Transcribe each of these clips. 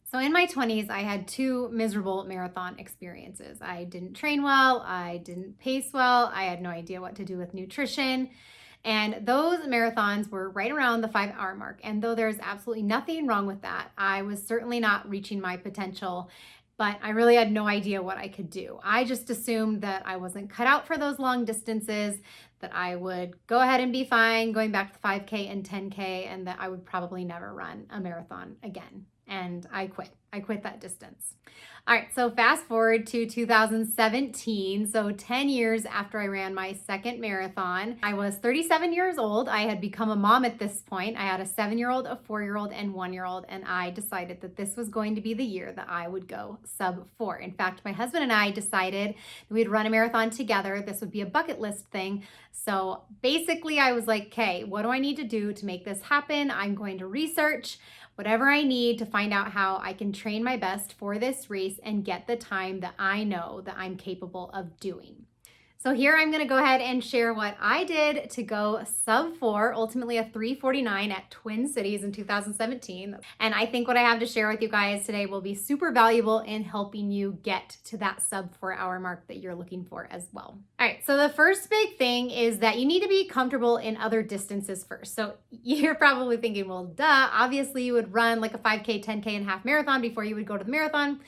So in my 20s, I had two miserable marathon experiences. I didn't train well, I didn't pace well, I had no idea what to do with nutrition. And those marathons were right around the 5 hour mark. And though there's absolutely nothing wrong with that, I was certainly not reaching my potential, but I really had no idea what I could do. I just assumed that I wasn't cut out for those long distances, that I would go ahead and be fine going back to 5K and 10K, and that I would probably never run a marathon again. And I quit. I quit that distance. All right, so fast forward to 2017. So 10 years after I ran my second marathon, I was 37 years old. I had become a mom at this point. I had a 7-year-old, a 4-year-old, and 1-year-old, and I decided that this was going to be the year that I would go sub-4. In fact, my husband and I decided that we'd run a marathon together. This would be a bucket list thing. So basically, I was like, okay, what do I need to do to make this happen? I'm going to research whatever I need to find out how I can train my best for this race and get the time that I know that I'm capable of doing. So here I'm going to go ahead and share what I did to go sub-4, ultimately a 3:49 at Twin Cities in 2017. And I think what I have to share with you guys today will be super valuable in helping you get to that sub-4 hour mark that you're looking for as well. All right, so the first big thing is that you need to be comfortable in other distances first. So you're probably thinking, well, duh, obviously you would run like a 5K, 10K, and half marathon before you would go to the marathon.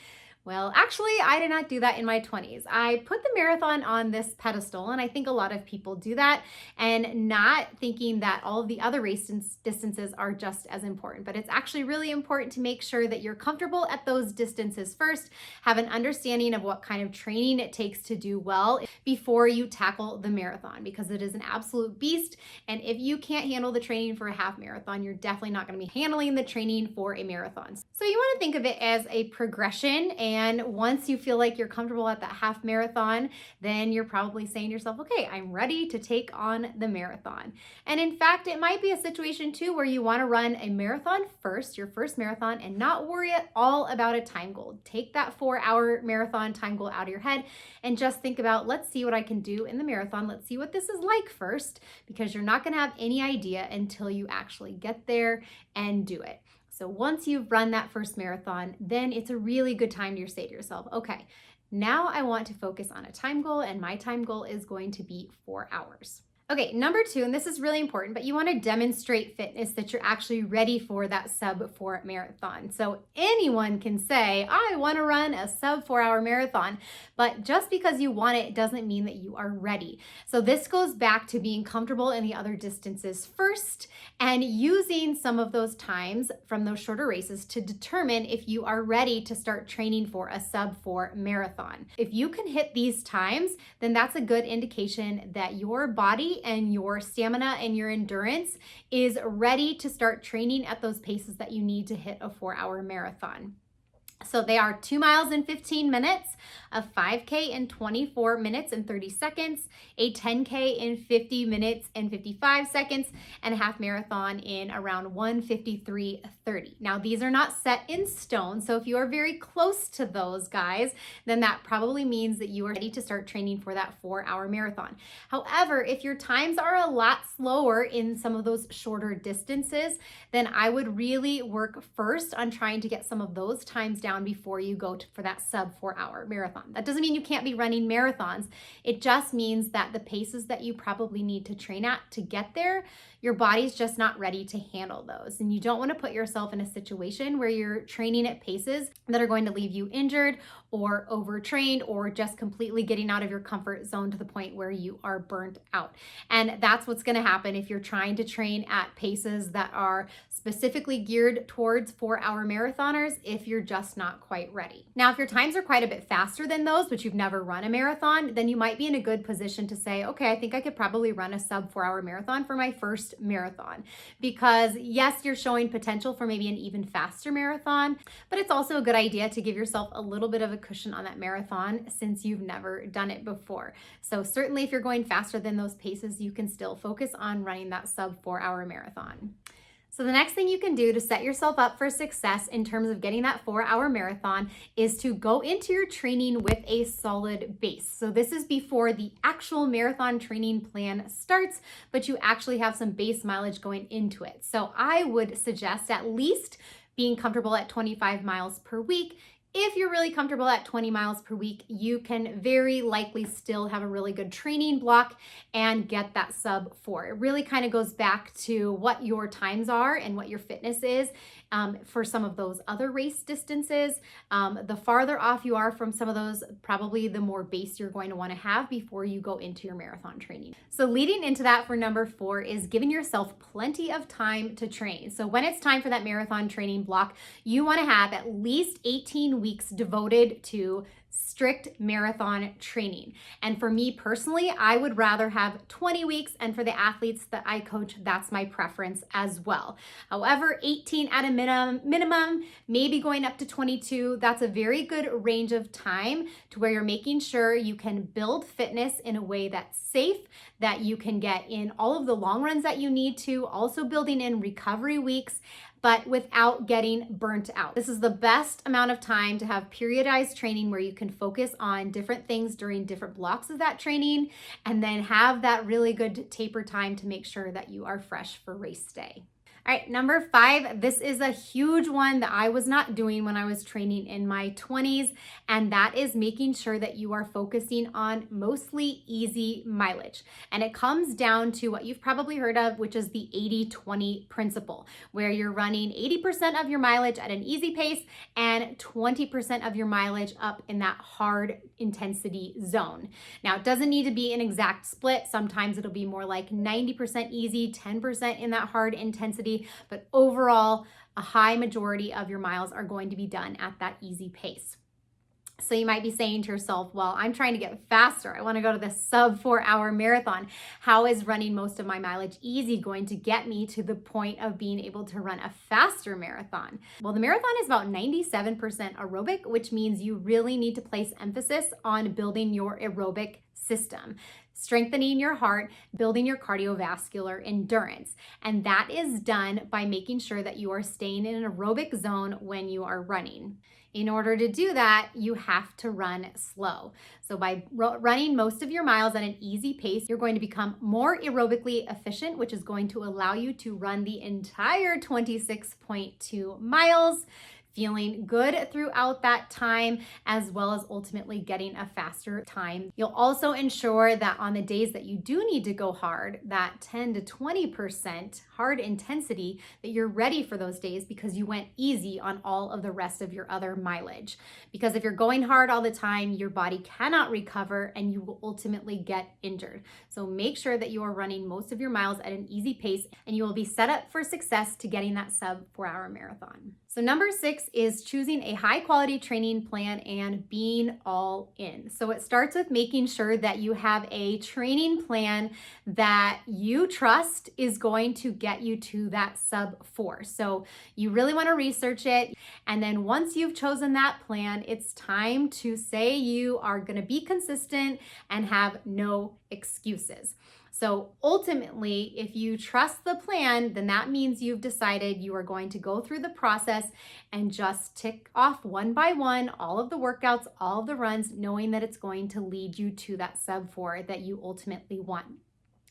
Well, actually, I did not do that in my 20s. I put the marathon on this pedestal, and I think a lot of people do that, and not thinking that all of the other race distances are just as important. But it's actually really important to make sure that you're comfortable at those distances first, have an understanding of what kind of training it takes to do well before you tackle the marathon, because it is an absolute beast. And if you can't handle the training for a half marathon, you're definitely not going to be handling the training for a marathon. So you want to think of it as a progression. And once you feel like you're comfortable at that half marathon, then you're probably saying to yourself, okay, I'm ready to take on the marathon. And in fact, it might be a situation too where you want to run a marathon first, your first marathon, and not worry at all about a time goal. Take that 4-hour marathon time goal out of your head and just think about, let's see what I can do in the marathon. Let's see what this is like first, because you're not going to have any idea until you actually get there and do it. So once you've run that first marathon, then it's a really good time to say to yourself, okay, now I want to focus on a time goal, and my time goal is going to be 4 hours. Okay, number 2, and this is really important, but you want to demonstrate fitness, that you're actually ready for that sub-4 marathon. So anyone can say, I want to run a sub-4 hour marathon, but just because you want it doesn't mean that you are ready. So this goes back to being comfortable in the other distances first and using some of those times from those shorter races to determine if you are ready to start training for a sub-4 marathon. If you can hit these times, then that's a good indication that your body and your stamina and your endurance is ready to start training at those paces that you need to hit a 4-hour marathon. So they are 2 miles in 15 minutes, a 5K in 24 minutes and 30 seconds, a 10K in 50 minutes and 55 seconds, and a half marathon in around 1:53:30. Now, these are not set in stone, so if you are very close to those guys, then that probably means that you are ready to start training for that 4-hour marathon. However, if your times are a lot slower in some of those shorter distances, then I would really work first on trying to get some of those times down before you go for that sub-4 hour marathon. That doesn't mean you can't be running marathons. It just means that the paces that you probably need to train at to get there, your body's just not ready to handle those. And you don't want to put yourself in a situation where you're training at paces that are going to leave you injured or overtrained or just completely getting out of your comfort zone to the point where you are burnt out. And that's what's going to happen if you're trying to train at paces that are specifically geared towards 4-hour marathoners if you're just not quite ready. Now, if your times are quite a bit faster than those, but you've never run a marathon, then you might be in a good position to say, okay, I think I could probably run a sub-4 hour marathon for my first marathon. Because yes, you're showing potential for maybe an even faster marathon, but it's also a good idea to give yourself a little bit of a cushion on that marathon since you've never done it before. So certainly if you're going faster than those paces, you can still focus on running that sub-4 hour marathon. So the next thing you can do to set yourself up for success in terms of getting that 4-hour marathon is to go into your training with a solid base. So this is before the actual marathon training plan starts, but you actually have some base mileage going into it. So I would suggest at least being comfortable at 25 miles per week. If you're really comfortable at 20 miles per week, you can very likely still have a really good training block and get that sub-4. It really kind of goes back to what your times are and what your fitness is. For some of those other race distances, the farther off you are from some of those, probably the more base you're going to want to have before you go into your marathon training. So leading into that for number 4 is giving yourself plenty of time to train. So when it's time for that marathon training block, you want to have at least 18 weeks devoted to strict marathon training. And for me personally, I would rather have 20 weeks, and for the athletes that I coach, that's my preference as well. However, 18 at a minimum, maybe going up to 22, that's a very good range of time to where you're making sure you can build fitness in a way that's safe, that you can get in all of the long runs that you need to, also building in recovery weeks, but without getting burnt out. This is the best amount of time to have periodized training where you can focus on different things during different blocks of that training, and then have that really good taper time to make sure that you are fresh for race day. All right, number 5, this is a huge one that I was not doing when I was training in my 20s, and that is making sure that you are focusing on mostly easy mileage. And it comes down to what you've probably heard of, which is the 80-20 principle, where you're running 80% of your mileage at an easy pace and 20% of your mileage up in that hard intensity zone. Now, it doesn't need to be an exact split. Sometimes it'll be more like 90% easy, 10% in that hard intensity. But overall, a high majority of your miles are going to be done at that easy pace. So you might be saying to yourself, well, I'm trying to get faster. I want to go to the sub-4 hour marathon. How is running most of my mileage easy going to get me to the point of being able to run a faster marathon? Well, the marathon is about 97% aerobic, which means you really need to place emphasis on building your aerobic system, strengthening your heart, building your cardiovascular endurance. And that is done by making sure that you are staying in an aerobic zone when you are running. In order to do that, you have to run slow. So by running most of your miles at an easy pace, you're going to become more aerobically efficient, which is going to allow you to run the entire 26.2 miles, feeling good throughout that time, as well as ultimately getting a faster time. You'll also ensure that on the days that you do need to go hard, that 10 to 20% hard intensity, that you're ready for those days because you went easy on all of the rest of your other mileage. Because if you're going hard all the time, your body cannot recover and you will ultimately get injured. So make sure that you are running most of your miles at an easy pace, and you will be set up for success to getting that sub-4 hour marathon. So number 6 is choosing a high quality training plan and being all in. So it starts with making sure that you have a training plan that you trust is going to get you to that sub-4. So you really want to research it. And then once you've chosen that plan, it's time to say you are going to be consistent and have no excuses. So ultimately, if you trust the plan, then that means you've decided you are going to go through the process and just tick off one by one all of the workouts, all of the runs, knowing that it's going to lead you to that sub-4 that you ultimately want.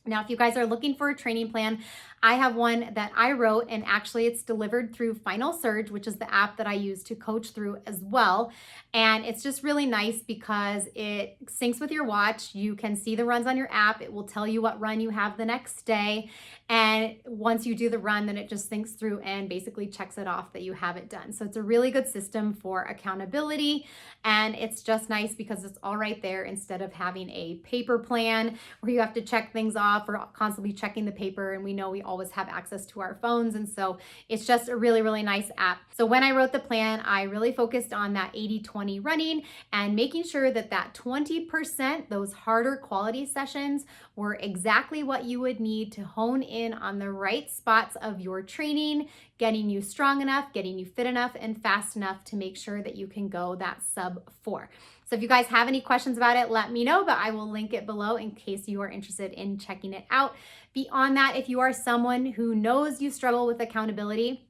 Now, if you guys are looking for a training plan, I have one that I wrote, and actually it's delivered through Final Surge, which is the app that I use to coach through as well. And it's just really nice because it syncs with your watch. You can see the runs on your app. It will tell you what run you have the next day. And once you do the run, then it just syncs through and basically checks it off that you have it done. So it's a really good system for accountability. And it's just nice because it's all right there instead of having a paper plan where you have to check things off or constantly checking the paper. And we know we always have access to our phones. And so it's just a really, really nice app. So when I wrote the plan, I really focused on that 80-20 running and making sure that that 20%, those harder quality sessions, were exactly what you would need to hone in on the right spots of your training, getting you strong enough, getting you fit enough and fast enough to make sure that you can go that sub-4. So if you guys have any questions about it, let me know, but I will link it below in case you are interested in checking it out. Beyond that, if you are someone who knows you struggle with accountability,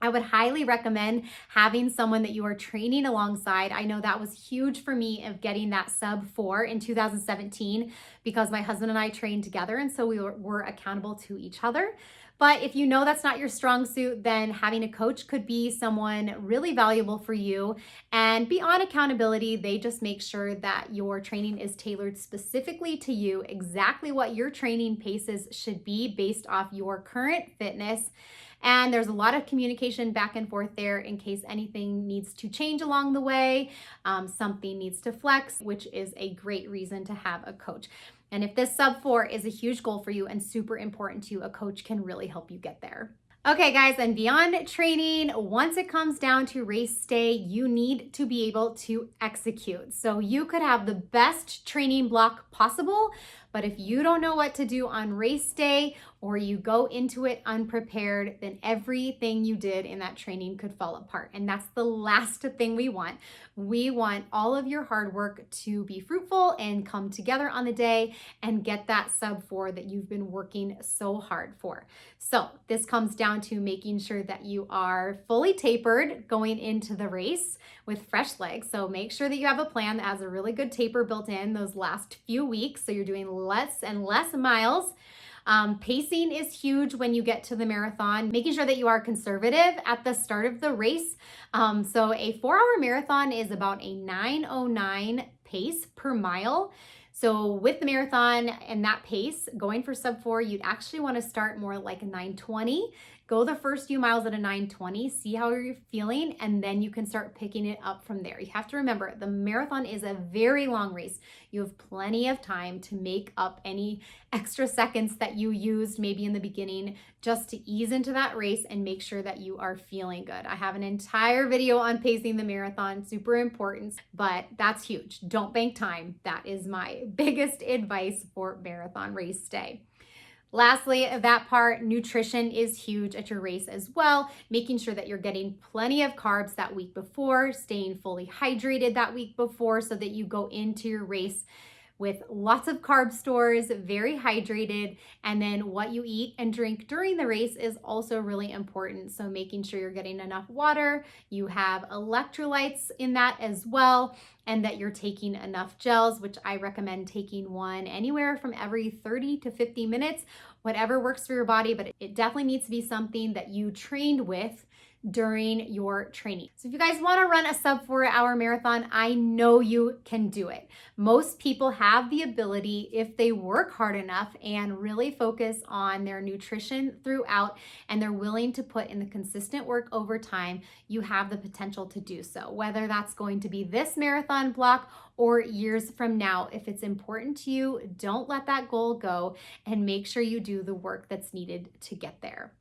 I would highly recommend having someone that you are training alongside. I know that was huge for me of getting that sub-4 in 2017 because my husband and I trained together, and so we were accountable to each other. But if you know that's not your strong suit, then having a coach could be someone really valuable for you. And beyond accountability, they just make sure that your training is tailored specifically to you, exactly what your training paces should be based off your current fitness. And there's a lot of communication back and forth there in case anything needs to change along the way, something needs to flex, which is a great reason to have a coach. And if this sub 4 is a huge goal for you and super important to you, a coach can really help you get there. Okay, guys, and beyond training, once it comes down to race day, you need to be able to execute. So you could have the best training block possible, but if you don't know what to do on race day or you go into it unprepared, then everything you did in that training could fall apart. And that's the last thing we want. We want all of your hard work to be fruitful and come together on the day and get that sub 4 that you've been working so hard for. So this comes down to making sure that you are fully tapered going into the race with fresh legs. So make sure that you have a plan that has a really good taper built in those last few weeks. So you're doing less and less miles. Pacing is huge when you get to the marathon, making sure that you are conservative at the start of the race. So a 4-hour marathon is about a 9:09 pace per mile. So with the marathon and that pace, going for sub 4, you'd actually want to start more like a 9:20. Go the first few miles at a 9:20, see how you're feeling, and then you can start picking it up from there. You have to remember, the marathon is a very long race. You have plenty of time to make up any extra seconds that you used maybe in the beginning just to ease into that race and make sure that you are feeling good. I have an entire video on pacing the marathon, super important, but that's huge. Don't bank time. That is my biggest advice for marathon race day. Lastly, that part, nutrition is huge at your race as well, making sure that you're getting plenty of carbs that week before, staying fully hydrated that week before so that you go into your race with lots of carb stores, very hydrated, and then what you eat and drink during the race is also really important. So making sure you're getting enough water, you have electrolytes in that as well, and that you're taking enough gels, which I recommend taking one anywhere from every 30 to 50 minutes, whatever works for your body, but it definitely needs to be something that you trained with during your training. So if you guys want to run a sub 4-hour marathon, I know you can do it. Most people have the ability if they work hard enough and really focus on their nutrition throughout and they're willing to put in the consistent work over time, you have the potential to do so. Whether that's going to be this marathon block or years from now, if it's important to you, don't let that goal go and make sure you do the work that's needed to get there.